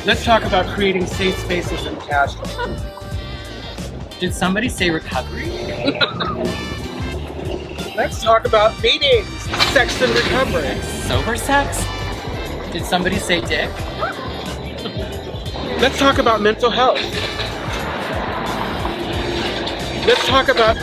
Let's talk about creating safe spaces in Castro. Did somebody say recovery? Let's talk about meetings, sex and recovery. Sober sex? Did somebody say dick? Let's talk about mental health. Let's talk about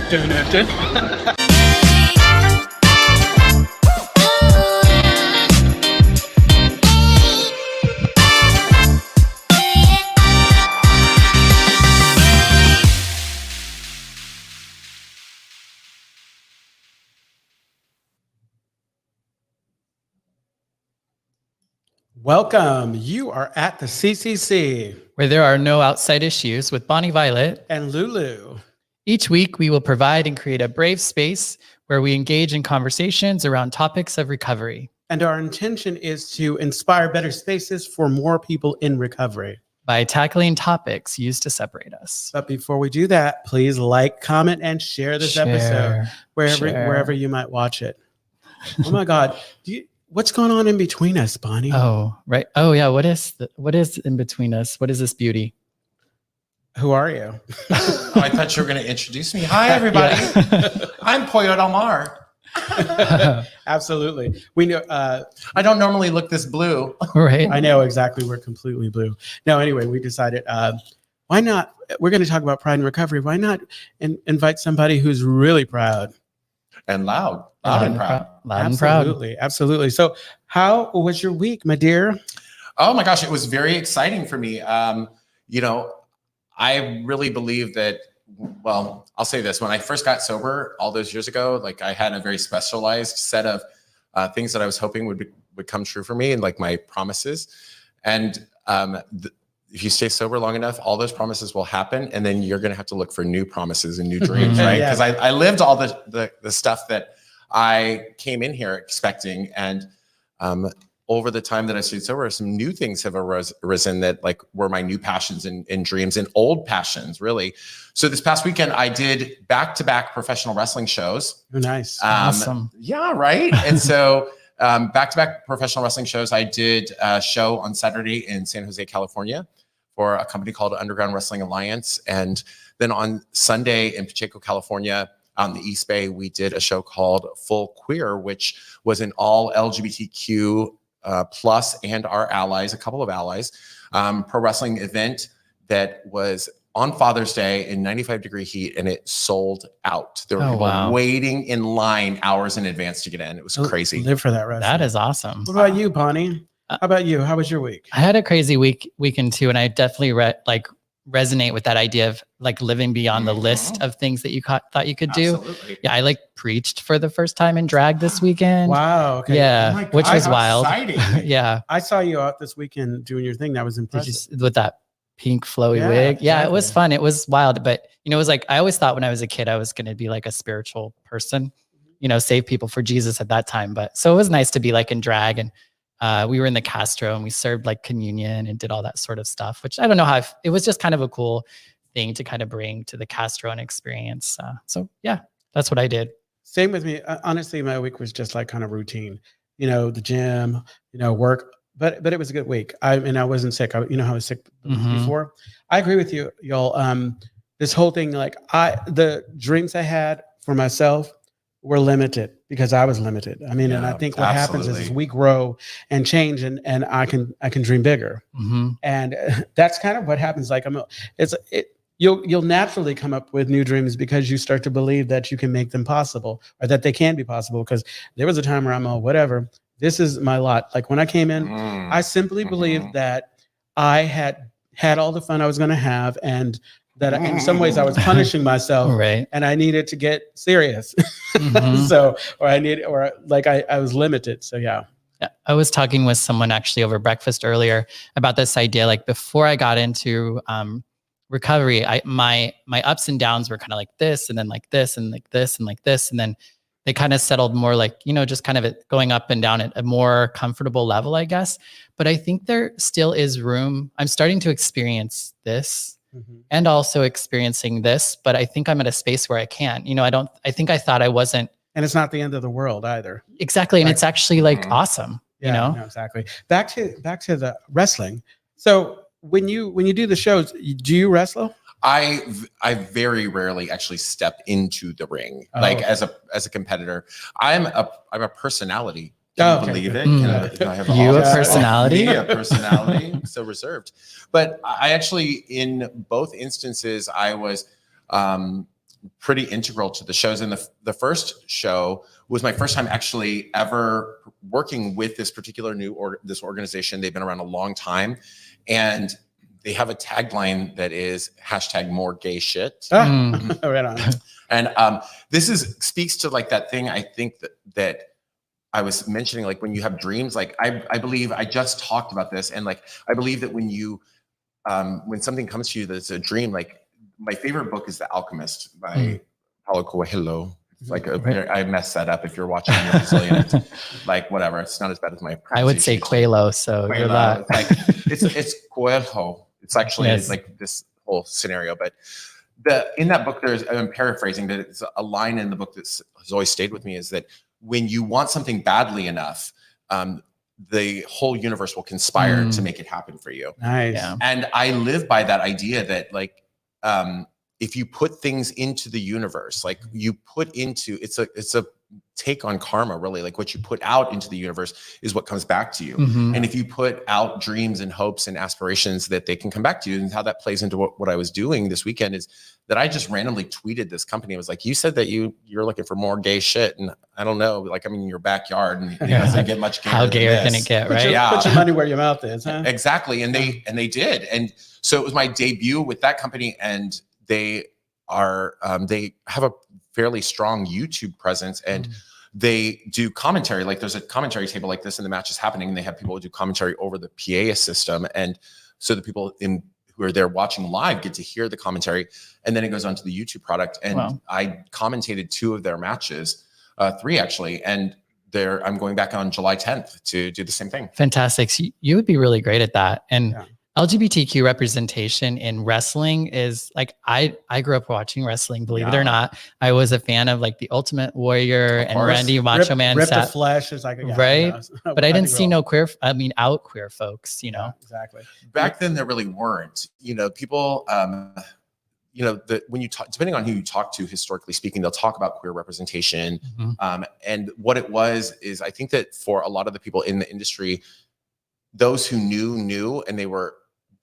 Welcome. You are at the CCC. Where there are no outside issues with Bonnie Violet And Lulu. Each week, we will provide and create a brave space where we engage in conversations around topics of recovery. And our intention is to inspire better spaces for more people in recovery. By tackling topics used to separate us. But before we do that, please like, comment, and share this episode wherever you might watch it. Oh my God. What's going on in between us, Bonnie? Oh, right. Oh, yeah. What is in between us? What is this beauty? Who are you? Oh, I thought you were going to introduce me. Hi, everybody. I'm Pollo Del Mar. Absolutely. We know. I don't normally look this blue. Right. I know exactly. We're completely blue. No, anyway, we decided, why not? We're going to talk about pride and recovery. Why not invite somebody who's really proud? And loud and proud. Loud and proud. Absolutely. So how was your week, my dear? Oh my gosh, it was very exciting for me. I really believe that, well, I'll say this. When I first got sober all those years ago, like I had a very specialized set of things that I was hoping would come true for me and like my promises. And if you stay sober long enough, all those promises will happen. And then you're going to have to look for new promises and new dreams, right? Because I lived all the stuff that I came in here expecting. And over the time that I stayed sober, some new things have arisen that like were my new passions and dreams and old passions, really. So this past weekend, I did back-to-back professional wrestling shows. Oh, nice. Awesome. Yeah, right. And so back-to-back professional wrestling shows. I did a show on Saturday in San Jose, California for a company called Underground Wrestling Alliance. And then on Sunday in Pacheco, California, on the East Bay, we did a show called Full Queer, which was an all LGBTQ plus and our allies, a couple of allies, pro wrestling event that was on Father's Day in 95-degree heat, and it sold out. There were people waiting in line hours in advance to get in. It was crazy. Live for that wrestling. That is awesome. What about you, Bonnie? How about you? How was your week? I had a crazy weekend too, and I definitely resonate with that idea of like living beyond the list of things that you thought you could do. Absolutely. Yeah, I like preached for the first time in drag this weekend. Wow. Okay. Yeah, Oh my God, which was how wild. exciting. Yeah. I saw you out this weekend doing your thing. That was impressive. With that pink flowy wig. Yeah, it was fun. It was wild, but it was like, I always thought when I was a kid, I was going to be like a spiritual person, save people for Jesus at that time. But so it was nice to be like in drag, and we were in the Castro and we served like communion and did all that sort of stuff, which I don't know how it was just kind of a cool thing to kind of bring to the Castro and experience. So yeah, that's what I did. Same with me. Honestly, my week was just like kind of routine, the gym, work, but it was a good week. I wasn't sick. I was sick before. I agree with you, y'all. This whole thing, like the dreams I had for myself were limited because I was limited. And I think what happens is we grow and change, and I can dream bigger. And that's kind of what happens. Like you'll naturally come up with new dreams because you start to believe that you can make them possible, or that they can be possible. Because there was a time where I'm whatever, this is my lot. Like when I came in, I simply believed that I had all the fun I was going to have, and that in some ways I was punishing myself, right? And I needed to get serious. I was limited. So yeah. I was talking with someone actually over breakfast earlier about this idea. Like before I got into recovery, my ups and downs were kind of like this, and then like this, and like this, and like this, and then they kind of settled more like, just kind of going up and down at a more comfortable level, I guess. But I think there still is room. I'm starting to experience this. And also experiencing this, but I think I'm at a space where I can't. I think I thought I wasn't. And it's not the end of the world either. Exactly. And it's actually like awesome. No, exactly. Back to the wrestling. So when you do the shows, do you wrestle? I very rarely actually step into the ring, as a competitor. I'm a personality. Can you believe it? I have a personality? A personality, so reserved. But I actually, in both instances, I was pretty integral to the shows. And the first show was my first time actually ever working with this particular this organization. They've been around a long time, and they have a tagline that is #MoreGayShit. Right on. And this speaks to like that thing I think that I was mentioning, like when you have dreams, like I believe I just talked about this, and like I believe that when you when something comes to you that's a dream, like my favorite book is The Alchemist by Paulo Coelho. It's like I messed that up. If you're watching, you're Brazilian. Like whatever, it's not as bad as my. I would say Coelho, so you're that. Like it's Coelho. It's actually like this whole scenario, but in that book, I'm paraphrasing, that it's a line in the book that has always stayed with me, is that when you want something badly enough, the whole universe will conspire to make it happen for you. Nice. Yeah. And I live by that idea that like, if you put things into the universe, like you put into, it's a take on karma, really. Like what you put out into the universe is what comes back to you. And if you put out dreams and hopes and aspirations, that they can come back to you. And how that plays into what I was doing this weekend is that I just randomly tweeted this company. I was like, you said that you're looking for more gay shit. And I don't know, like I'm in your backyard, and it doesn't get much gayer. How gayer can it get, right? Put your money where your mouth is, huh? Exactly. And they did. And so it was my debut with that company, and they have a fairly strong YouTube presence, and they do commentary. Like there's a commentary table like this, and the match is happening, and they have people who do commentary over the PA system. And so the people who are there watching live get to hear the commentary, and then it goes onto the YouTube product. And I commentated 2 of their matches, 3 actually. And I'm going back on July 10th to do the same thing. Fantastic. So you would be really great at that. And LGBTQ representation in wrestling is like, I grew up watching wrestling, believe it or not. I was a fan of like the Ultimate Warrior and Randy Macho Man. Rip the Flesh is like, right. But I didn't see out queer folks, you know? Exactly. Back then there really weren't, people, when you talk, depending on who you talk to, historically speaking, they'll talk about queer representation. And what it was, is I think that for a lot of the people in the industry, those who knew, and they were,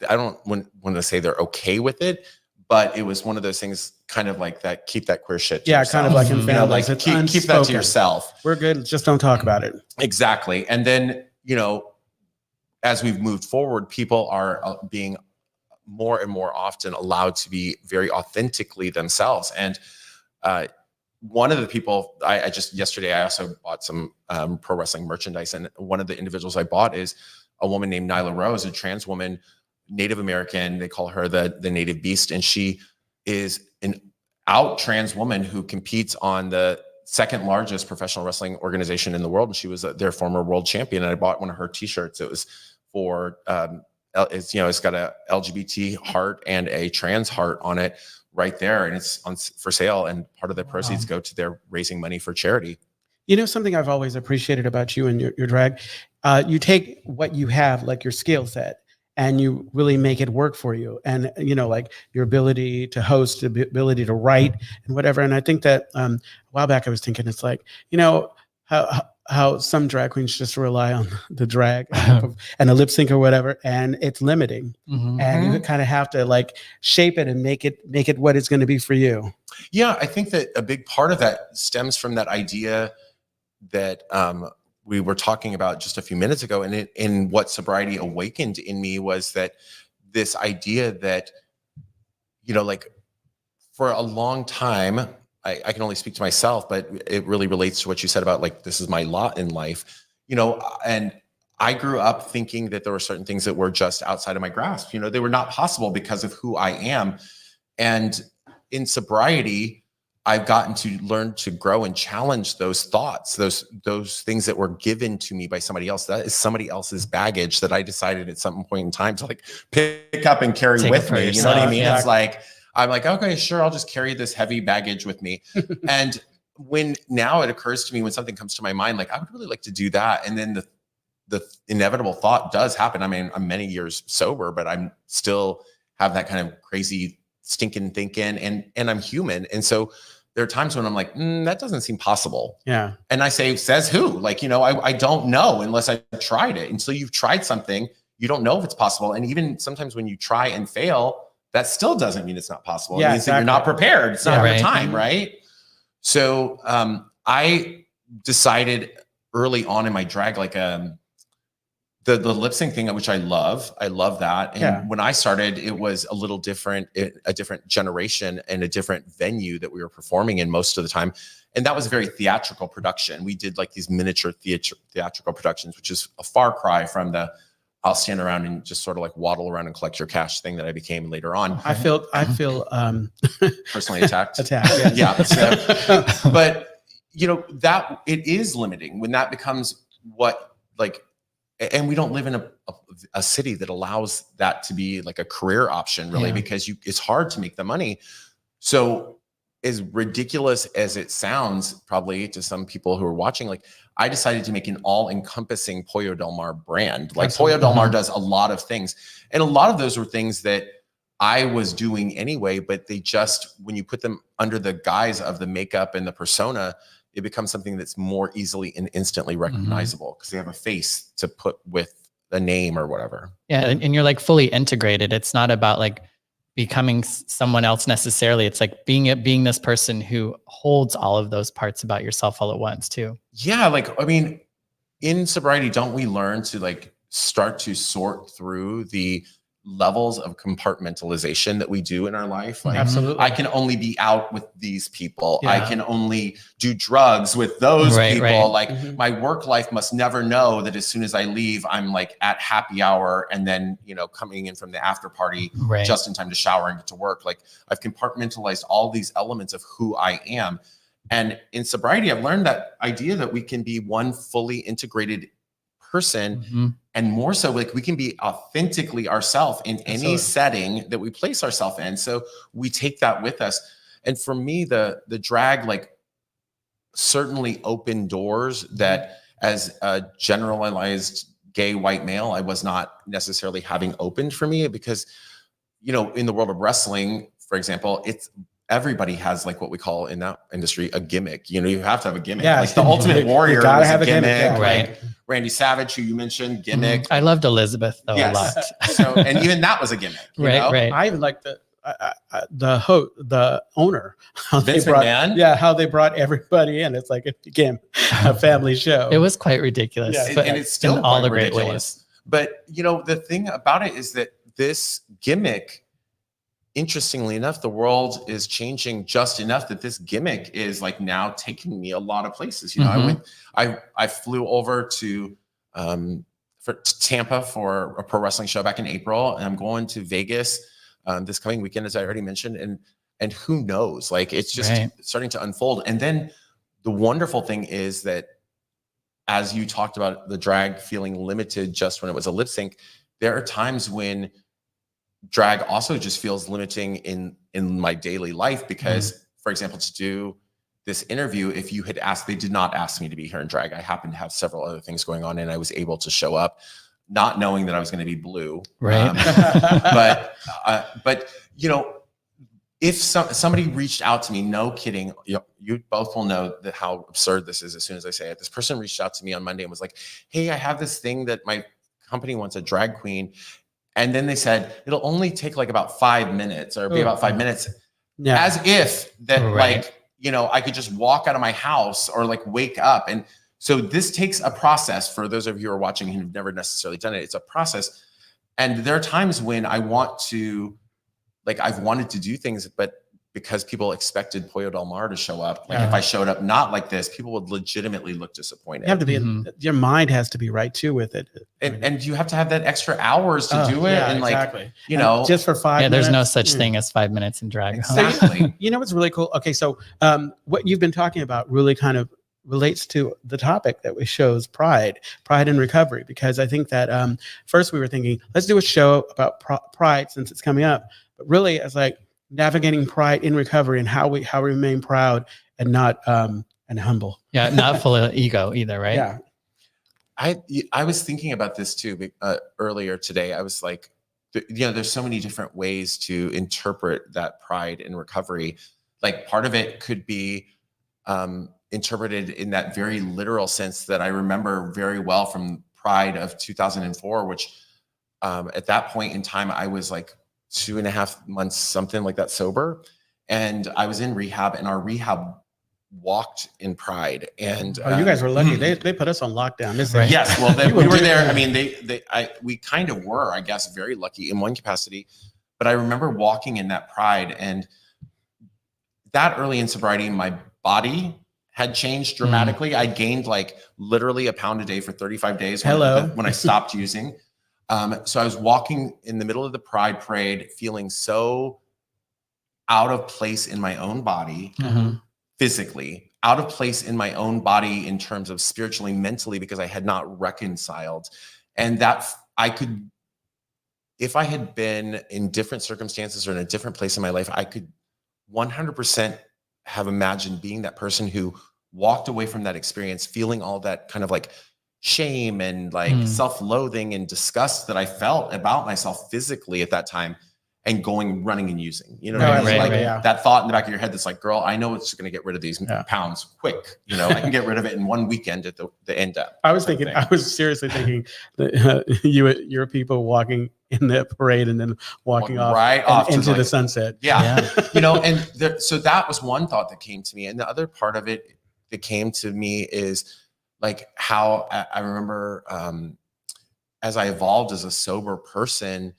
I don't want to say they're okay with it, but it was one of those things, kind of like that, keep that queer shit to yourself. Kind of like in families, like keep that to yourself. We're good, just don't talk about it. Exactly. And then, as we've moved forward, people are being more and more often allowed to be very authentically themselves. And one of the people, yesterday, I also bought some pro wrestling merchandise, and one of the individuals I bought is a woman named Nyla Rose, a trans woman, Native American. They call her the Native Beast. And she is an out trans woman who competes on the 2nd largest professional wrestling organization in the world. And she was their former world champion. And I bought one of her t-shirts. It was for, it's got a LGBT heart and a trans heart on it right there. And it's for sale. And part of the proceeds go to their raising money for charity. Something I've always appreciated about you and your drag, you take what you have, like your skill set, and you really make it work for you. And, like your ability to host, the ability to write and whatever. And I think that a while back I was thinking, it's like, how some drag queens just rely on the drag and a lip sync or whatever, and it's limiting. And you kind of have to like shape it and make it what it's going to be for you. Yeah, I think that a big part of that stems from that idea that we were talking about just a few minutes ago, and in what sobriety awakened in me was that this idea that, like for a long time, I can only speak to myself, but it really relates to what you said about like, this is my lot in life, and I grew up thinking that there were certain things that were just outside of my grasp. They were not possible because of who I am. And in sobriety, I've gotten to learn to grow and challenge those thoughts, those things that were given to me by somebody else. That is somebody else's baggage that I decided at some point in time to like pick up and carry with me. You know what I mean? Yeah. It's like, I'm like, okay, sure, I'll just carry this heavy baggage with me. And now it occurs to me when something comes to my mind, like I would really like to do that. And then the inevitable thought does happen. I mean, I'm many years sober, but I'm still have that kind of crazy stinking thinking, and I'm human. And so there are times when I'm like, that doesn't seem possible. Yeah. And I say, says who? Like, you know, I don't know unless I've tried it. Until you've tried something, you don't know if it's possible. And even sometimes when you try and fail, that still doesn't mean it's not possible. Yeah, it means that you're not prepared. It's not your time, right? So I decided early on in my drag, like the lip sync thing, which I love that. And when I started, it was a little different, a different generation and a different venue that we were performing in most of the time. And that was a very theatrical production. We did like these miniature theatrical productions, which is a far cry from the I'll stand around and just sort of like waddle around and collect your cash thing that I became later on. I feel personally attacked. Yes. Yeah. So, but you know, that it is limiting when that becomes what like, and we don't live in a city that allows that to be like a career option really, because it's hard to make the money. So as ridiculous as it sounds, probably to some people who are watching, like I decided to make an all-encompassing Pollo Del Mar brand. Like Pollo Del Mar does a lot of things. And a lot of those were things that I was doing anyway, but they just, when you put them under the guise of the makeup and the persona, it becomes something that's more easily and instantly recognizable because they have a face to put with a name or whatever. Yeah. And you're like fully integrated. It's not about like becoming someone else necessarily. It's like being this person who holds all of those parts about yourself all at once too. Yeah. Like, I mean, in sobriety, don't we learn to like start to sort through the levels of compartmentalization that we do in our life? Like, absolutely. I can only be out with these people. I can only do drugs with those people. Like my work life must never know that as soon as I leave, I'm like at happy hour and then, you know, coming in from the after party just in time to shower and get to work. Like I've compartmentalized all these elements of who I am. And in sobriety, I've learned that idea that we can be one fully integrated person, and more so like we can be authentically ourselves in any setting that we place ourselves in. So we take that with us. And for me, the drag like certainly opened doors that as a generalized gay white male, I was not necessarily having opened for me, because, you know, in the world of wrestling, for example, it's everybody has like what we call in that industry a gimmick. You know, you have to have a gimmick. Yeah, like the Ultimate Warrior gotta was have a a gimmick, gimmick. right? Randy Savage, who you mentioned, gimmick. I loved Elizabeth though a lot. So, and even that was a gimmick. You know? I even like the owner, how Vince they brought, McMahon? how they brought everybody in. It's like it became a family show. It was quite ridiculous, Yeah, and it's still in all the great ridiculous. ways. But you know, the thing about it is that this gimmick, interestingly enough, the world is changing just enough that this gimmick is like now taking me a lot of places. You know, I flew over to Tampa for a pro wrestling show back in April, and I'm going to Vegas this coming weekend, as I already mentioned, and who knows, like it's just starting to unfold. And then the wonderful thing is that, as you talked about the drag feeling limited just when it was a lip sync, there are times when drag also just feels limiting in my daily life, because for example, to do this interview, if you had asked, they did not ask me to be here in drag. I happened to have several other things going on, and I was able to show up not knowing that I was going to be blue. Right. But you know, if somebody reached out to me, no kidding, you both will know that how absurd this is as soon as I say it. This person reached out to me on Monday and was like, hey, I have this thing that my company wants a drag queen. And then they said, it'll only take like about 5 minutes or be about 5 minutes. Yeah. As if that like, you know, I could just walk out of my house or like wake up. And so this takes a process. For those of you who are watching who have never necessarily done it, it's a process. And there are times when I want to, like, I've wanted to do things, but because people expected Pollo Del Mar to show up, like if I showed up not like this, people would legitimately look disappointed. You have to be, your mind has to be right too with it. And you have to have that extra hours to do it. Yeah, and like, exactly. you know, just for 5 minutes. There's no such thing as 5 minutes in drag. Exactly. You know what's really cool? Okay, so what you've been talking about really kind of relates to the topic that we shows pride and recovery, because I think that first we were thinking, let's do a show about pride since it's coming up. But really, it's like navigating pride in recovery and how we remain proud and not and humble. Yeah, not full of ego either, right? Yeah. I was thinking about this too earlier today. I was like, there's so many different ways to interpret that pride in recovery. Like part of it could be interpreted in that very literal sense that I remember very well from Pride of 2004, which at that point in time, I was like 2.5 months, something like that, sober. And I was in rehab, and our rehab walked in Pride. And you guys were lucky. They put us on lockdown. Right. Yes, well, we were there. I mean, we kind of were, I guess, very lucky in one capacity. But I remember walking in that Pride, and that early in sobriety, my body had changed dramatically. I gained like literally a pound a day for 35 days when I stopped using. So I was walking in the middle of the Pride parade, feeling so out of place in my own body, physically, out of place in my own body in terms of spiritually, mentally, because I had not reconciled. And that I could, if I had been in different circumstances or in a different place in my life, I could 100% have imagined being that person who walked away from that experience, feeling all that kind of like shame and like self-loathing and disgust that I felt about myself physically at that time, and going running and using, you know what I mean? That thought in the back of your head that's like, girl, I know it's going to get rid of these pounds quick. You know, I can get rid of it in one weekend at the end up. I was seriously thinking that your people walking in the parade and then walking off into the sunset. Yeah. You know, and so that was one thought that came to me. And the other part of it that came to me is like how I remember as I evolved as a sober person,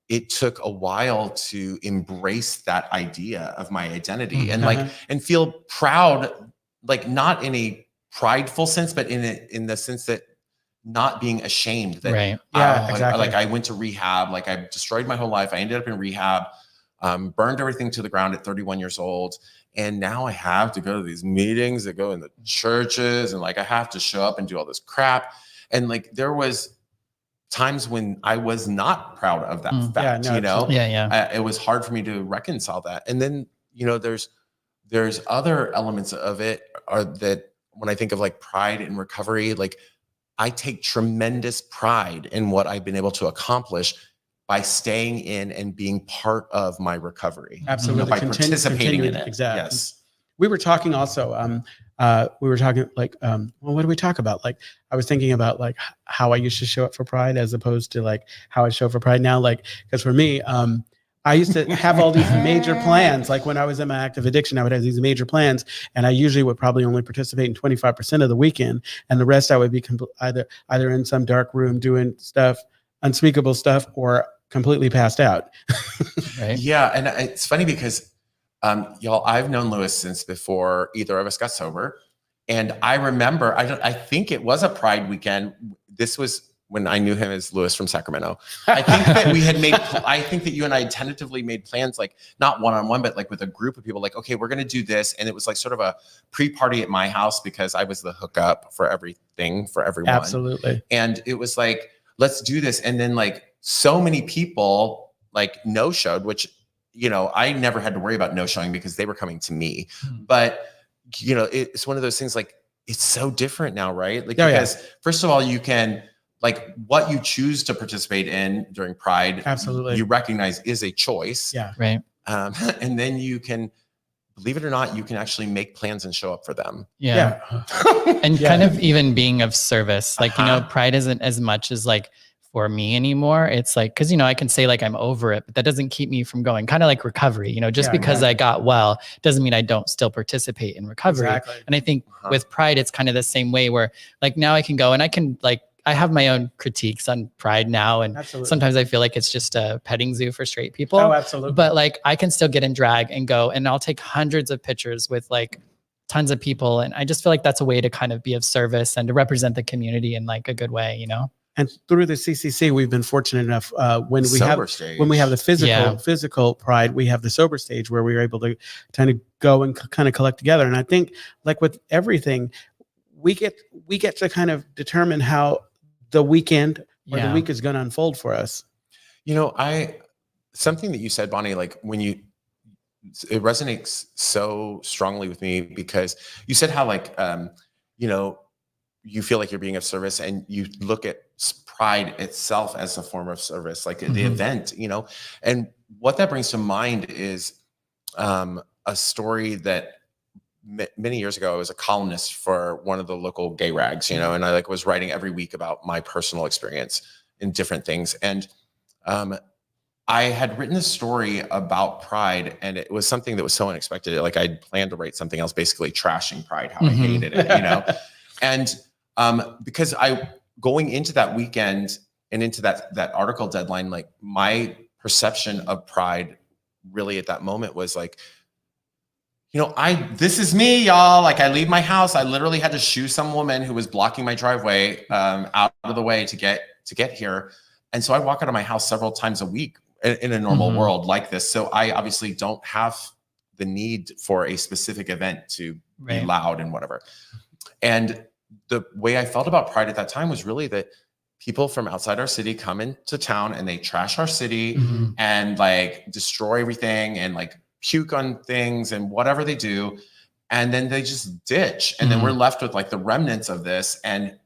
it took a while to embrace that idea of my identity and like, and feel proud, like not in a prideful sense, but in the sense that not being ashamed that exactly. like I went to rehab, like I destroyed my whole life. I ended up in rehab, burned everything to the ground at 31 years old. And now I have to go to these meetings that go in the churches, and like I have to show up and do all this crap. And like there was times when I was not proud of that fact, you know? It was hard for me to reconcile that. And then, you know, there's other elements of it are that when I think of like pride and recovery, like I take tremendous pride in what I've been able to accomplish by staying in and being part of my recovery. Absolutely. You know, by participating in it. Exactly. Yes. We were talking also, we were talking like, well, what do we talk about? Like, I was thinking about like how I used to show up for Pride as opposed to like how I show up for Pride now. Like, because for me, I used to have all these major plans. Like when I was in my active addiction, I would have these major plans, and I usually would probably only participate in 25% of the weekend, and the rest I would be either in some dark room doing stuff, unspeakable stuff, or completely passed out. Right. Yeah, and it's funny because y'all, I've known Lewis since before either of us got sober. And I remember, I think it was a Pride weekend. This was when I knew him as Lewis from Sacramento. I think that we had I think that you and I had tentatively made plans, like not one-on-one, but like with a group of people, like, okay, we're going to do this. And it was like sort of a pre-party at my house because I was the hookup for everything for everyone. Absolutely. And it was like, let's do this. And then like so many people like no-showed, which, you know, I never had to worry about no-showing because they were coming to me. But, you know, it's one of those things like, it's so different now, right? Like, because first of all, you can, like what you choose to participate in during Pride, absolutely, you recognize is a choice. Yeah. Right. And then you can, believe it or not, you can actually make plans and show up for them. Yeah. And kind of even being of service, like, you know, Pride isn't as much as like for me anymore. It's like, cause you know, I can say like, I'm over it, but that doesn't keep me from going, kind of like recovery, you know, just because I got well doesn't mean I don't still participate in recovery. Exactly. And I think with Pride, it's kind of the same way where like, now I can go and I can like, I have my own critiques on Pride now. And sometimes I feel like it's just a petting zoo for straight people. Oh, absolutely. But like, I can still get in drag and go, and I'll take hundreds of pictures with like tons of people. And I just feel like that's a way to kind of be of service and to represent the community in like a good way, you know? And through the CCC, we've been fortunate enough when we have the physical Pride, we have the sober stage where we are able to kind of go and kind of collect together. And I think like with everything, we get to kind of determine how the weekend or the week is going to unfold for us. You know, something that you said, Bonnie, like it resonates so strongly with me because you said how like, you know, you feel like you're being of service, and you look at Pride itself as a form of service, like the event, you know. And what that brings to mind is a story that many years ago, I was a columnist for one of the local gay rags, you know, and I like was writing every week about my personal experience in different things. And I had written a story about Pride, and it was something that was so unexpected. Like I'd planned to write something else, basically trashing Pride, how I hated it, you know. And because going into that weekend and into that article deadline, like my perception of Pride really at that moment was like, you know, this is me, y'all. Like I leave my house, I literally had to shoo some woman who was blocking my driveway out of the way to get here. And so I walk out of my house several times a week in a normal world like this. So I obviously don't have the need for a specific event to be loud and whatever. And the way I felt about Pride at that time was really that people from outside our city come into town and they trash our city and like destroy everything and like puke on things and whatever they do. And then they just ditch. And then we're left with like the remnants of this. And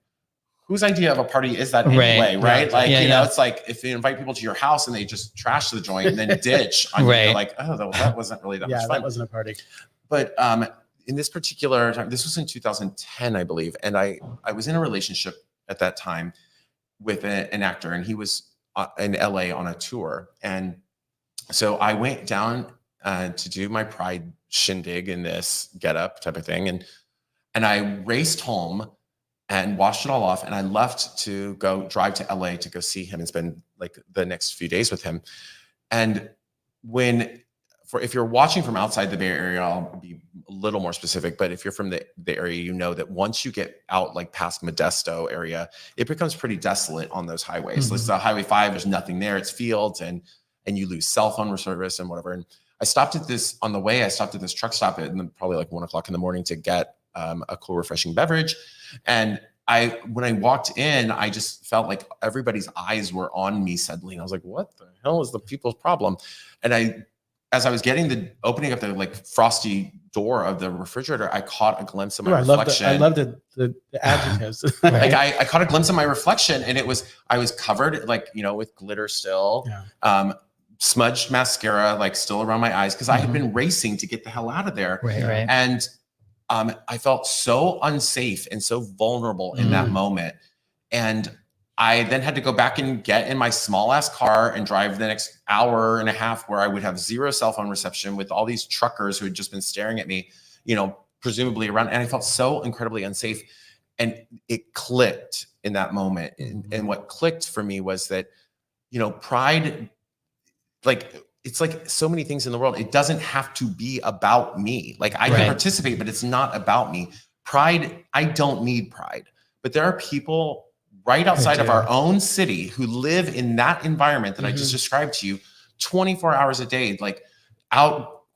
whose idea of a party is that anyway, right? Yeah. Like, you know, it's like if you invite people to your house and they just trash the joint and then ditch on you, you're like, oh, that wasn't really that much fun. That wasn't a party. But in this particular time, this was in 2010, I believe. And I was in a relationship at that time with an actor, and he was in LA on a tour. And so I went down to do my Pride shindig in this getup type of thing. And I raced home and washed it all off. And I left to go drive to LA to go see him and spend like the next few days with him. And if you're watching from outside the Bay Area, I'll be a little more specific, but if you're from the area, you know that once you get out like past Modesto area, it becomes pretty desolate on those highways. So Highway 5, there's nothing there, it's fields, and you lose cell phone service and whatever. And I stopped at this truck stop at probably like 1 o'clock in the morning to get a cool, refreshing beverage. And when I walked in, I just felt like everybody's eyes were on me suddenly. And I was like, what the hell is the people's problem? And as I was opening up the like frosty door of the refrigerator, I caught a glimpse of my reflection. I love the adjectives. Like I caught a glimpse of my reflection, and I was covered like, you know, with glitter still, smudged mascara, like still around my eyes. Cause I had been racing to get the hell out of there. Right. And I felt so unsafe and so vulnerable in that moment. And I then had to go back and get in my small ass car and drive the next hour and a half where I would have zero cell phone reception with all these truckers who had just been staring at me, you know, presumably around. And I felt so incredibly unsafe. And it clicked in that moment. And what clicked for me was that, you know, Pride, like, it's like so many things in the world. It doesn't have to be about me. Like I can participate, but it's not about me. Pride, I don't need Pride. But there are people right outside of our own city who live in that environment that I just described to you 24 hours a day, like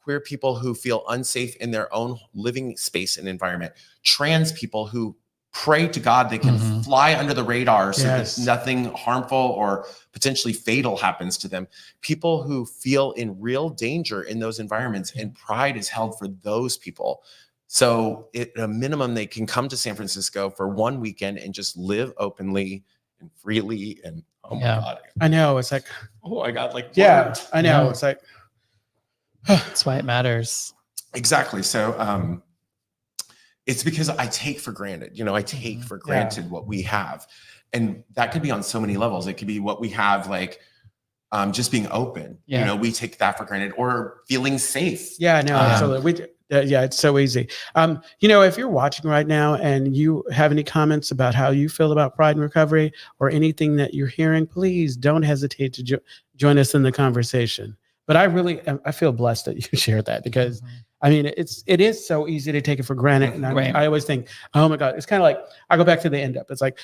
queer people who feel unsafe in their own living space and environment, trans people who pray to God they can fly under the radar so that nothing harmful or potentially fatal happens to them, people who feel in real danger in those environments, and Pride is held for those people. So at a minimum, they can come to San Francisco for one weekend and just live openly and freely. And oh my God. I know. It's like, oh, I got like, I know. It's like, that's why it matters. Exactly. So it's because I take for granted, you know, I take for granted what we have. And that could be on so many levels. It could be what we have, like just being open, you know, we take that for granted, or feeling safe. Yeah, no, absolutely. It's so easy. You know, if you're watching right now and you have any comments about how you feel about Pride and Recovery or anything that you're hearing, please don't hesitate to join us in the conversation. But I feel blessed that you shared that, because I mean, it is so easy to take it for granted. And I always think, oh my God, it's kind of like, I go back to the end up. It's like,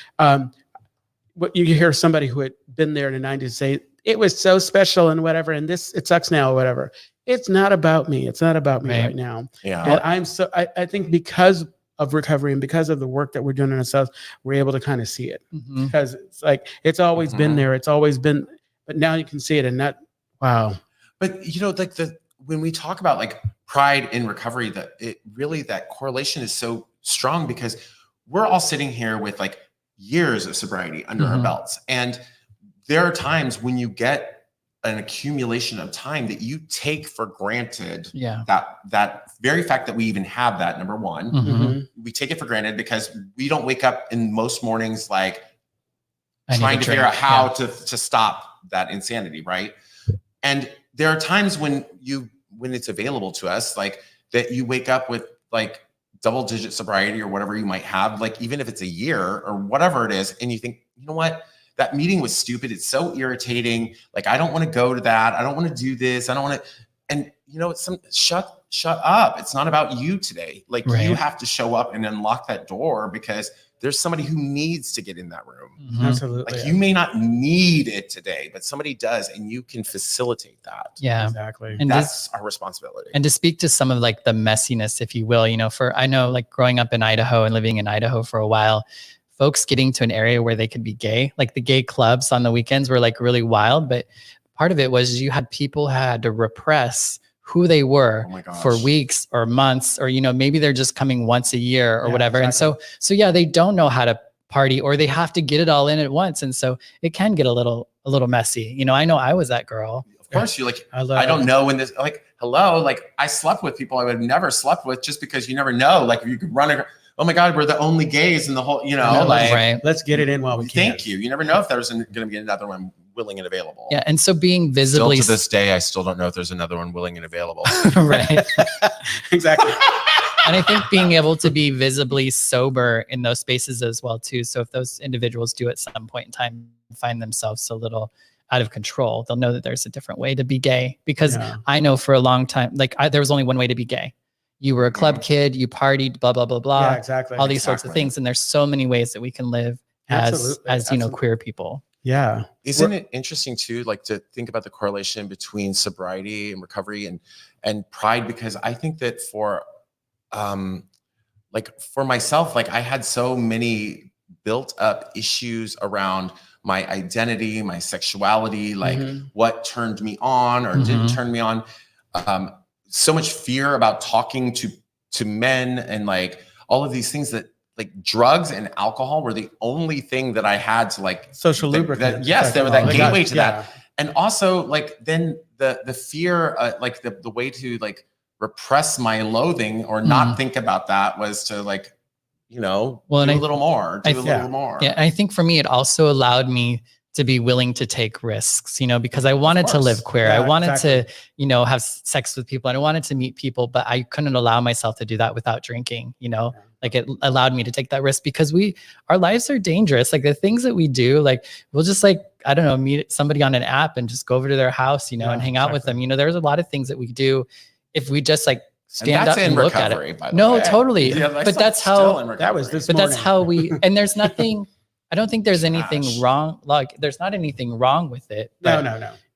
what you hear somebody who had been there in the 90s say, it was so special and whatever, and it sucks now or whatever. It's not about me. It's not about me right now. Yeah. And I think because of recovery and because of the work that we're doing in ourselves, we're able to kind of see it, because it's like, it's always been there. It's always been, but now you can see it, and that, wow. But you know, like when we talk about like Pride in recovery, that correlation is so strong, because we're all sitting here with like years of sobriety under our belts. And there are times when you get an accumulation of time that you take for granted. That very fact that we even have that, number one, we take it for granted because we don't wake up in most mornings like trying to figure out how to stop that insanity, right? And there are times when it's available to us, like that you wake up with like double-digit sobriety or whatever you might have, like even if it's a year or whatever it is, and you think, you know what? That meeting was stupid. It's so irritating. Like, I don't want to go to that. I don't want to do this. I don't want to. And you know, shut up. It's not about you today. Like you have to show up and unlock that door because there's somebody who needs to get in that room. Absolutely. Like you may not need it today, but somebody does, and you can facilitate that. Yeah, exactly. And that's our responsibility. And to speak to some of like the messiness, if you will, you know, I know like growing up in Idaho and living in Idaho for a while, folks getting to an area where they could be gay, like the gay clubs on the weekends were like really wild. But part of it was you had people who had to repress who they were for weeks or months, or, you know, maybe they're just coming once a year or whatever. Exactly. And so yeah, they don't know how to party, or they have to get it all in at once. And so it can get a little messy. You know I was that girl. Of course, you're like, I don't know when this, like, hello, like I slept with people I would have never slept with, just because you never know. Like if you could run oh my God, we're the only gays in the whole, you know, like, let's get it in while we can. Thank you. You never know if there's going to be another one willing and available. Yeah. And so being visibly. Still to this day, I still don't know if there's another one willing and available. Right. Exactly. And I think being able to be visibly sober in those spaces as well too. So if those individuals do at some point in time find themselves a little out of control, they'll know that there's a different way to be gay. Because I know for a long time, like there was only one way to be gay. You were a club kid, you partied, blah, blah, blah, blah. Yeah, exactly. All these sorts of things. And there's so many ways that we can live as you know, queer people. Yeah. Isn't it interesting too, like to think about the correlation between sobriety and recovery and pride? Because I think that for myself, like I had so many built up issues around my identity, my sexuality, like what turned me on or didn't turn me on. So much fear about talking to men, and like all of these things, that like drugs and alcohol were the only thing that I had to like social lubricant. Yes, they were that gateway to that. And also like then the fear, like the way to like repress my loathing or not think about that was to like, you know, do a little more. Yeah. I think for me, it also allowed me to be willing to take risks, you know, because I wanted to live queer. I wanted to, you know, have sex with people, and I wanted to meet people, but I couldn't allow myself to do that without drinking, you know, like it allowed me to take that risk because our lives are dangerous. Like the things that we do, like we'll just like, I don't know, meet somebody on an app and just go over to their house, you know, and hang out with them. You know, there's a lot of things that we do if we just like stand up and look at it. No, totally. Yeah, but that's how that was this but morning. that's how we, and there's nothing, I don't think there's anything wrong. Like there's not anything wrong with it. But,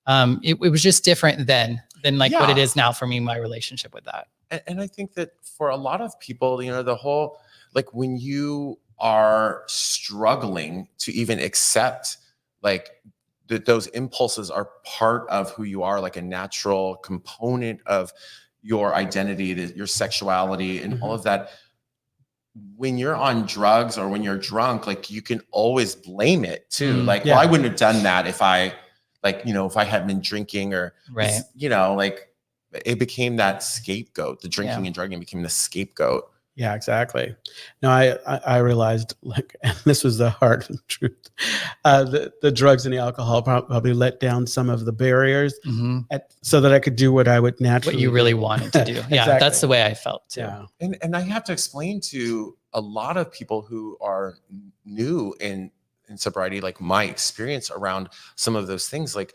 No. It was just different than like what it is now for me, my relationship with that. And I think that for a lot of people, you know, the whole, like when you are struggling to even accept like that those impulses are part of who you are, like a natural component of your identity, your sexuality and all of that. When you're on drugs or when you're drunk, like you can always blame it too. Like, well, I wouldn't have done that if I, like, you know, if I hadn't been drinking or, you know, like it became that scapegoat. The drinking and drugging became the scapegoat. Yeah, exactly. No, I realized, like, and this was the heart of the truth. The drugs and the alcohol probably let down some of the barriers so that I could do what I would naturally what you really wanted to do. Yeah, that's the way I felt too. Yeah. And I have to explain to a lot of people who are new in sobriety, like my experience around some of those things, like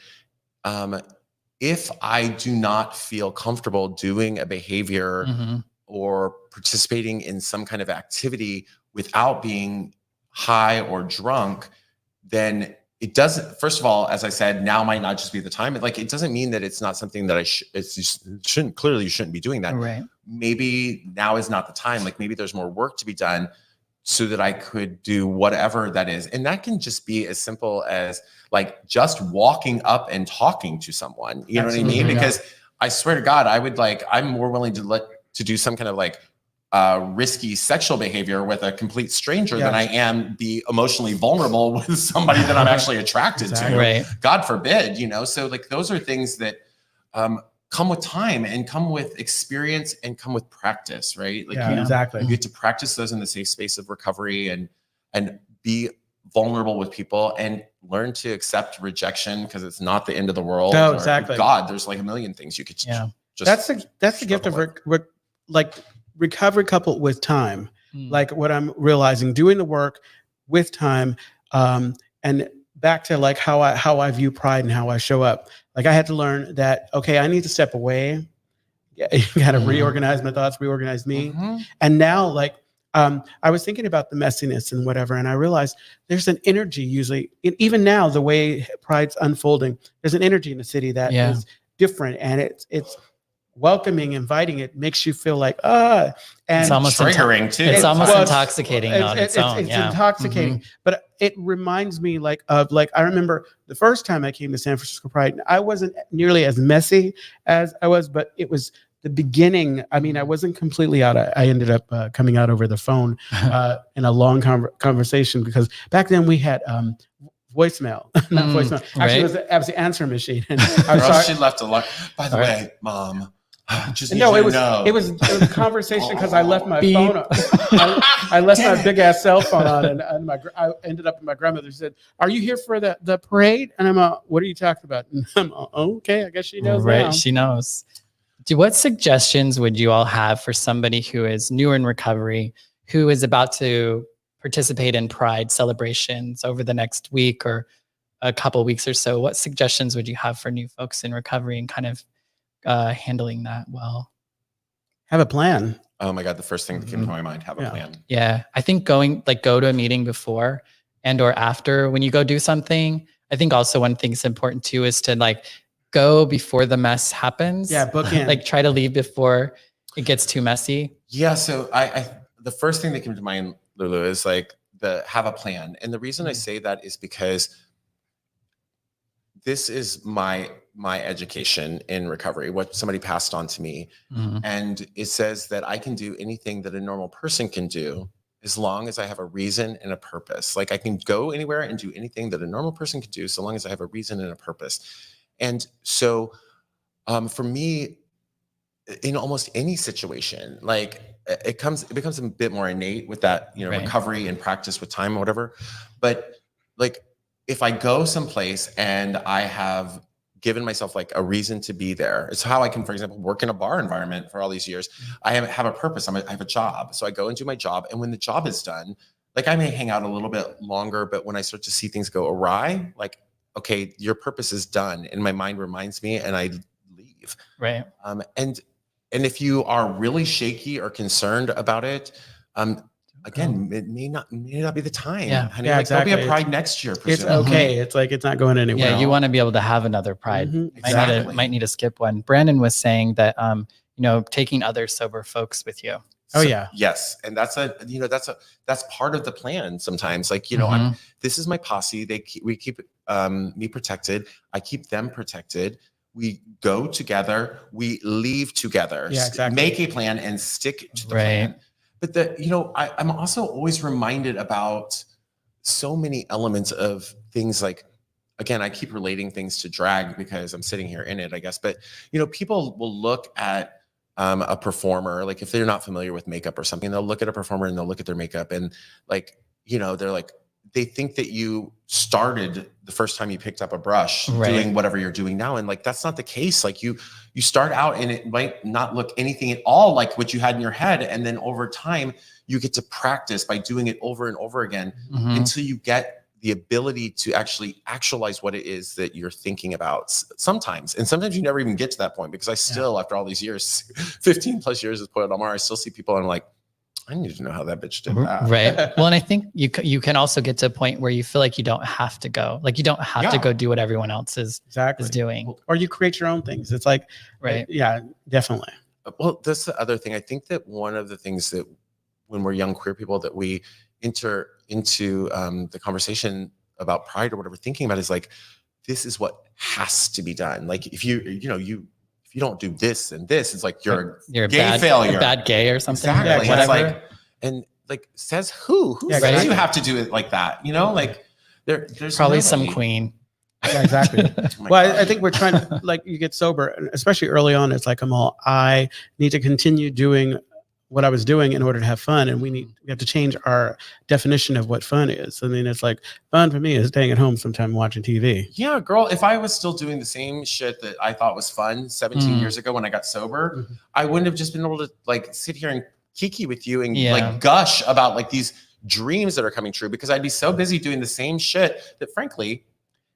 if I do not feel comfortable doing a behavior or participating in some kind of activity without being high or drunk, then it doesn't, first of all, as I said, now might not just be the time. Like, it doesn't mean that it's not something that clearly you shouldn't be doing that. Right. Maybe now is not the time. Like maybe there's more work to be done so that I could do whatever that is. And that can just be as simple as like just walking up and talking to someone, you know what I mean? Because I swear to God, I would like, I'm more willing to do some kind of like risky sexual behavior with a complete stranger than I am be emotionally vulnerable with somebody that I'm actually attracted to. Right. God forbid, you know? So like, those are things that come with time and come with experience and come with practice, right? Like, exactly. You get to practice those in the safe space of recovery and be vulnerable with people and learn to accept rejection because it's not the end of the world. No, exactly. God, there's like a million things you could just that's the gift of like recovery coupled with time. Like what I'm realizing, doing the work with time, and back to like how I view pride and how I show up. Like I had to learn that, okay, I need to step away. You got to reorganize my thoughts, reorganize me. And now like, I was thinking about the messiness and whatever, and I realized there's an energy usually, even now, the way pride's unfolding, there's an energy in the city that is different, and it's welcoming, inviting. It makes you feel like, and it's almost triggering too. It's almost intoxicating on its own. It's intoxicating, but it reminds me like of like, I remember the first time I came to San Francisco Pride, I wasn't nearly as messy as I was, but it was the beginning. I mean, I wasn't completely out. I ended up coming out over the phone in a long conversation, because back then we had voicemail, not voicemail. Actually, it was the answer machine. And I'm sorry. She left a lot. By the way, Mom. Just no, it was a conversation because I left my phone on. I left my big ass cell phone on, and I ended up. My grandmother said, "Are you here for the parade?" And I'm, "What are you talking about?" And I'm, "Okay, I guess she knows." Right, now. She knows. What suggestions would you all have for somebody who is newer in recovery, who is about to participate in Pride celebrations over the next week or a couple weeks or so? What suggestions would you have for new folks in recovery and kind of handling that well? Have a plan. Oh my God, the first thing that came to my mind, have a plan. Yeah, I think go to a meeting before and or after when you go do something. I think also one thing that's important too is to like go before the mess happens. Yeah, book in. Like try to leave before it gets too messy. Yeah, so I the first thing that came to mind, Lulu, is like have a plan. And the reason I say that is because this is my education in recovery, what somebody passed on to me. And it says that I can do anything that a normal person can do as long as I have a reason and a purpose. Like I can go anywhere and do anything that a normal person can do so long as I have a reason and a purpose. And so for me, in almost any situation, like it becomes a bit more innate with that, recovery and practice with time or whatever. But like, if I go someplace and I have given myself like a reason to be there, it's how I can, for example, work in a bar environment for all these years. I have a purpose. I have a job. So I go and do my job. And when the job is done, like I may hang out a little bit longer, but when I start to see things go awry, like, okay, your purpose is done. And my mind reminds me and I leave. Right. And if you are really shaky or concerned about it, again, it may not be the time. Yeah, honey. Exactly. There'll be a Pride next year. It's okay. It's like it's not going anywhere. Yeah, you want to be able to have another Pride. Exactly. Might need to skip one. Brandon was saying that taking other sober folks with you. Oh yeah. Yes, and that's part of the plan. Sometimes, like this is my posse. We keep me protected. I keep them protected. We go together. We leave together. Yeah, exactly. Make a plan and stick to the plan. But I'm also always reminded about so many elements of things like, again, I keep relating things to drag because I'm sitting here in it, I guess. But, people will look at a performer, like if they're not familiar with makeup or something, they'll look at a performer and they'll look at their makeup and like, they're like, they think that you started the first time you picked up a brush doing whatever you're doing now. And like, that's not the case. Like you start out and it might not look anything at all like what you had in your head. And then over time you get to practice by doing it over and over again until you get the ability to actualize what it is that you're thinking about sometimes. And sometimes you never even get to that point because I still, after all these years, 15 plus years as Pollo Del Mar, I still see people and I'm like, I need to know how that bitch did that. Right. Well, and I think you can also get to a point where you feel like you don't have to go. Like you don't have to go do what everyone else is doing. Or you create your own things. It's like, yeah, definitely. Well, that's the other thing. I think that one of the things that when we're young queer people that we enter into the conversation about pride or whatever, thinking about is like, this is what has to be done. Like if you if you don't do this and this, it's like you're a a gay bad failure. a bad gay or something. Exactly. Yeah, It's whatever. like, and like says who Yeah, says exactly. you have to do it like that? You know, like there's Probably some nobody. queen. Yeah, exactly. Oh my Well, God. I think we're trying to, like, you get sober, especially early on. It's like, I need to continue doing what I was doing in order to have fun. And we have to change our definition of what fun is. I mean, it's like fun for me is staying at home sometime watching TV. Yeah, girl, if I was still doing the same shit that I thought was fun 17 Mm. years ago when I got sober, Mhm. I wouldn't have just been able to like sit here and kiki with you and Yeah. like gush about like these dreams that are coming true because I'd be so busy doing the same shit that frankly,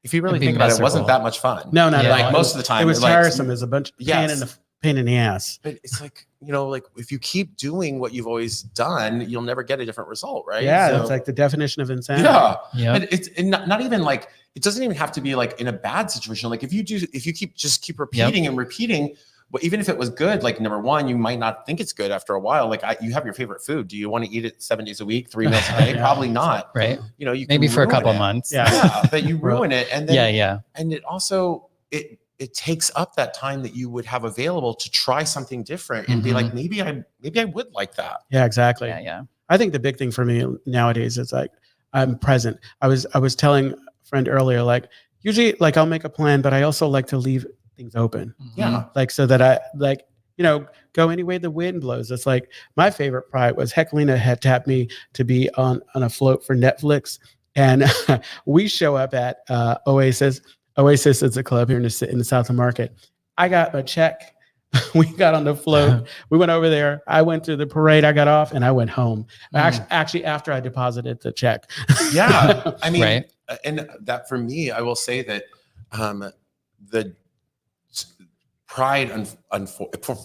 if you really It'd be think about it, it wasn't miserable. that much fun. No, not Yeah. at all. Like most of the time. It was like, tiresome as a bunch of Yes. pain in the ass. But it's like, you know, like if you keep doing what you've always done, you'll never get a different result, right? Yeah, So- it's like the definition of insanity. yeah. Yeah. And it's and not even like it doesn't even have to be like in a bad situation. Like if you keep repeating and repeating, well, even if it was good, like number one, you might not think it's good after a while. Like you have your favorite food. Do you want to eat it 7 days a week, 3 meals a day? Yeah. Probably not. Right. You know, you Maybe can for a ruin couple it. months. Yeah. Yeah, but you ruin it, and then Yeah. and it also it takes up that time that you would have available to try something different and be Mhm. like, maybe I would like that. Yeah, exactly. Yeah. I think the big thing for me nowadays is like I'm present. I was telling a friend earlier, like usually like I'll make a plan, but I also like to leave things open. Yeah. Like so that I like, you know, go any way the wind blows. It's like my favorite pride was Heckelina had tapped me to be on a float for Netflix. And we show up at Oasis. Oasis is a club here in the South of Market. I got a check. We got on the float. We went over there. I went to the parade. I got off and I went home. Actually, after I deposited the check. Yeah. I mean, Right. And that for me, I will say that the pride,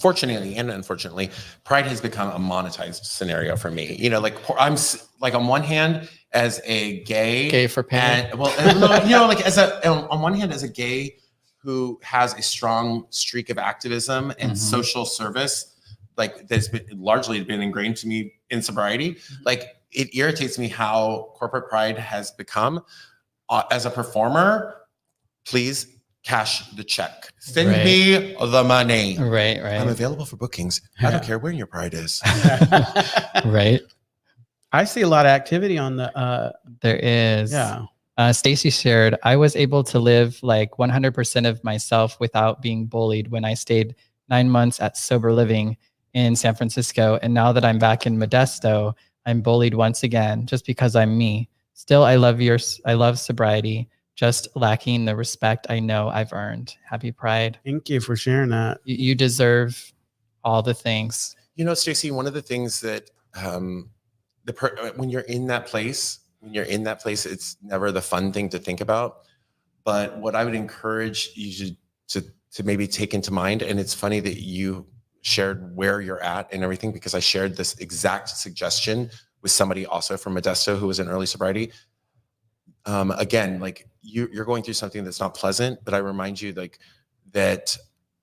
fortunately and unfortunately, pride has become a monetized scenario for me. You know, like I'm like on one hand as a gay for pay. and well, you know, like on one hand as a gay who has a strong streak of activism and social service, like that's largely been ingrained to me in sobriety. Like it irritates me how corporate pride has become. As a performer, please cash the check. Send Right. me the money. Right. I'm available for bookings. I don't care where your pride is. Right. I see a lot of activity on the There is. yeah. Stacy shared, I was able to live like 100% of myself without being bullied when I stayed 9 months at sober living in San Francisco. And now that I'm back in Modesto, I'm bullied once again just because I'm me. Still, I love sobriety, just lacking the respect I know I've earned. Happy Pride. Thank you for sharing that. You deserve all the things. You know, Stacey, one of the things that when you're in that place, it's never the fun thing to think about. But what I would encourage you to maybe take into mind, and it's funny that you shared where you're at and everything, because I shared this exact suggestion with somebody also from Modesto who was in early sobriety. Again, like you're going through something that's not pleasant, but I remind you like that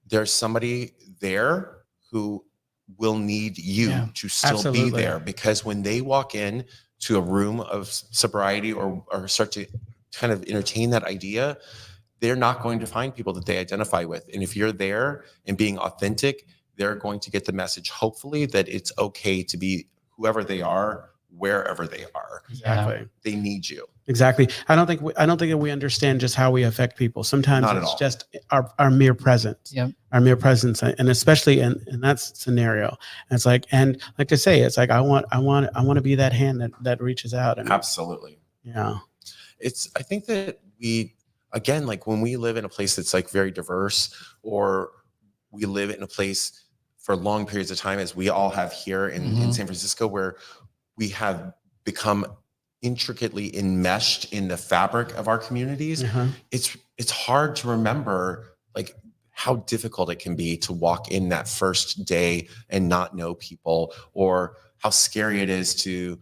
there's somebody there who will need you to still absolutely. be there, because when they walk in to a room of sobriety or start to kind of entertain that idea, they're not going to find people that they identify with. And if you're there and being authentic, they're going to get the message, hopefully, that it's okay to be whoever they are, wherever they are. Exactly. They need you. Exactly. I don't think we understand just how we affect people. Sometimes Not at it's all. just our mere presence. Yep. Our mere presence, and especially in that scenario. And it's like, and like I say, it's like I want to be that hand that reaches out. And Absolutely. yeah. I think that again, like when we live in a place that's like very diverse, or we live in a place for long periods of time, as we all have here in San Francisco, where we have become intricately enmeshed in the fabric of our communities, it's hard to remember like how difficult it can be to walk in that first day and not know people, or how scary it is to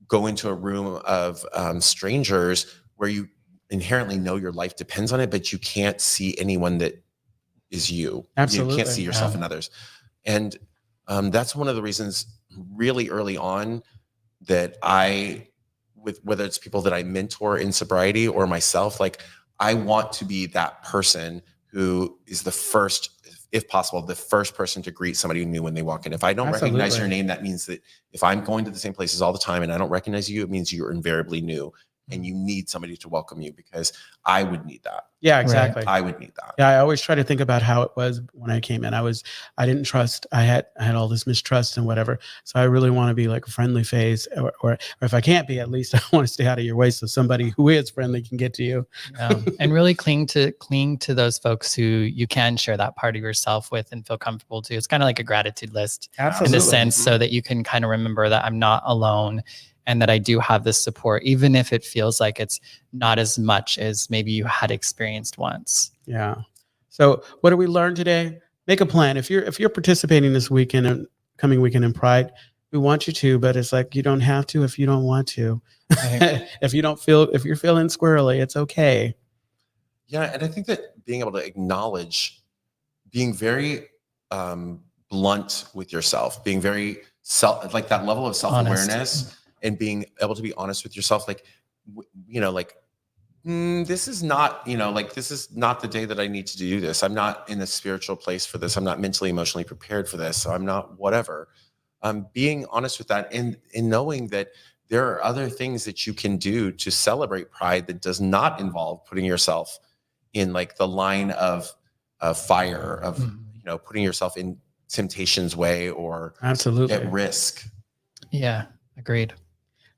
go into a room of strangers where you inherently know your life depends on it, but you can't see anyone that is you. Absolutely. You can't see yourself in others. And that's one of the reasons really early on that whether it's people that I mentor in sobriety or myself, like I want to be that person who is the first, if possible, the first person to greet somebody new when they walk in. If I don't recognize your name, that means that if I'm going to the same places all the time and I don't recognize you, it means you're invariably new and you need somebody to welcome you, because I would need that. Yeah, exactly. I would need that. Yeah, I always try to think about how it was when I came in. I didn't trust. I had all this mistrust and whatever. So I really want to be like a friendly face, or if I can't be, at least I want to stay out of your way so somebody who is friendly can get to you. And really cling to those folks who you can share that part of yourself with and feel comfortable to. It's kind of like a gratitude list, Absolutely. in a sense, so that you can kind of remember that I'm not alone. And that I do have this support, even if it feels like it's not as much as maybe you had experienced once. Yeah. So what do we learn today? Make a plan. If you're participating this weekend and coming weekend in Pride, we want you to, but it's like you don't have to if you don't want to. if you're feeling squirrely, it's okay. Yeah, and I think that being able to acknowledge, being very blunt with yourself, being very like that level of self-awareness. And being able to be honest with yourself, like, this is not, this is not the day that I need to do this. I'm not in a spiritual place for this. I'm not mentally, emotionally prepared for this. So I'm not whatever. Being honest with that and knowing that there are other things that you can do to celebrate Pride that does not involve putting yourself in like the line of fire of, putting yourself in temptation's way or absolutely at risk. Yeah, agreed.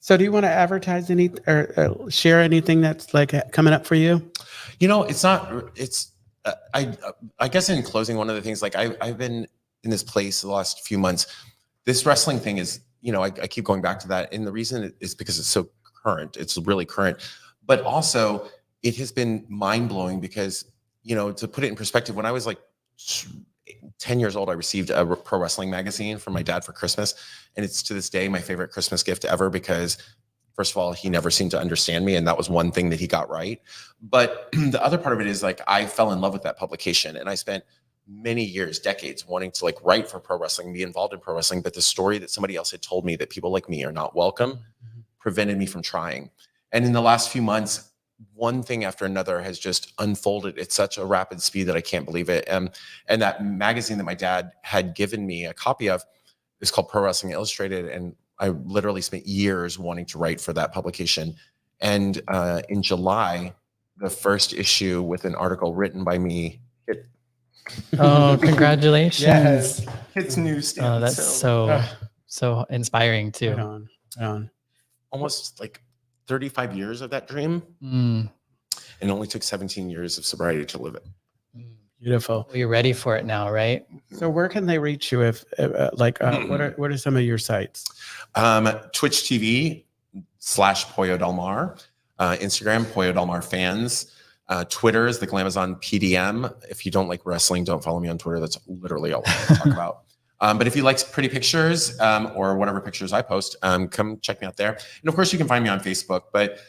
So do you want to advertise or share anything that's like coming up for you? I guess in closing, one of the things, like I've been in this place the last few months, this wrestling thing is, I keep going back to that. And the reason is because it's so current. It's really current, but also it has been mind blowing because, to put it in perspective, when I was like 10 years old, I received a pro wrestling magazine from my dad for Christmas. And it's to this day my favorite Christmas gift ever because, first of all, he never seemed to understand me. And that was one thing that he got right. But the other part of it is like I fell in love with that publication. And I spent many years, decades, wanting to like write for pro wrestling, be involved in pro wrestling. But the story that somebody else had told me that people like me are not welcome prevented me from trying. And in the last few months, one thing after another has just unfolded at such a rapid speed that I can't believe it. And that magazine that my dad had given me a copy of is called Pro Wrestling Illustrated. And I literally spent years wanting to write for that publication. And in July, the first issue with an article written by me hit. Oh, congratulations. Yes. Hits newsstand. Oh, that's so inspiring too. Right on. Almost like 35 years of that dream. And it only took 17 years of sobriety to live it. Beautiful. Well, you're ready for it now, right? So where can they reach you if what are some of your sites? Twitch TV /Pollo Del Mar, Instagram Pollo Del Mar fans, Twitter is the Glamazon PDM. If you don't like wrestling, don't follow me on Twitter. That's literally all I talk about. But if you like pretty pictures or whatever pictures I post, come check me out there. And of course, you can find me on Facebook. But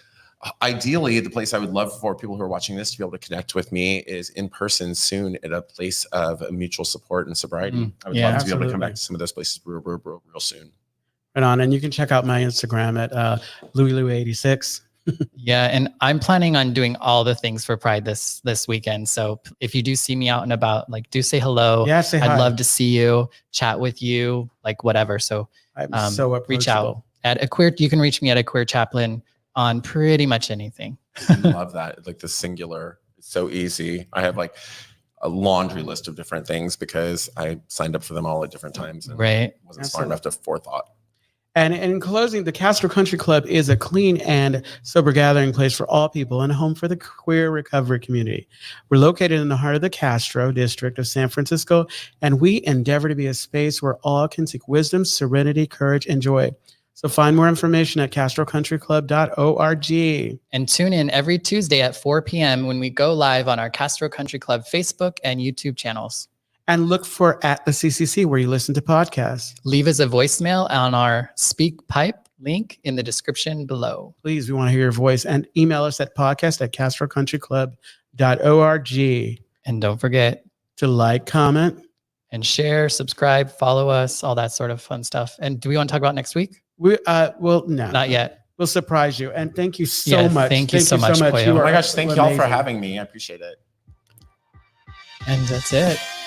ideally, the place I would love for people who are watching this to be able to connect with me is in person soon at a place of mutual support and sobriety. I would love to be able to come back to some of those places real soon. Right on. And you can check out my Instagram at LouieLou86. Yeah, and I'm planning on doing all the things for Pride this weekend. So if you do see me out and about, like, do say hello. Yeah, say hi. I'd love to see you, chat with you, like whatever. So I'm so reach out at you can reach me at a queer chaplain on pretty much anything. I love that. Like the singular, it's so easy. I have like a laundry list of different things because I signed up for them all at different times. And wasn't smart enough to forethought. And in closing, the Castro Country Club is a clean and sober gathering place for all people and a home for the queer recovery community. We're located in the heart of the Castro district of San Francisco, and we endeavor to be a space where all can seek wisdom, serenity, courage, and joy. So find more information at castrocountryclub.org. And tune in every Tuesday at 4 p.m. when we go live on our Castro Country Club Facebook and YouTube channels. And look for at the CCC where you listen to podcasts. Leave us a voicemail on our Speak Pipe link in the description below. Please, we want to hear your voice. And email us at podcast@castrocountryclub.org. And don't forget to like, comment, and share, subscribe, follow us, all that sort of fun stuff. And do we want to talk about next week? Well, no. Not yet. We'll surprise you. And thank you so much. Thank you so much, Pollo. Oh my gosh, thank y'all for having me. I appreciate it. And that's it.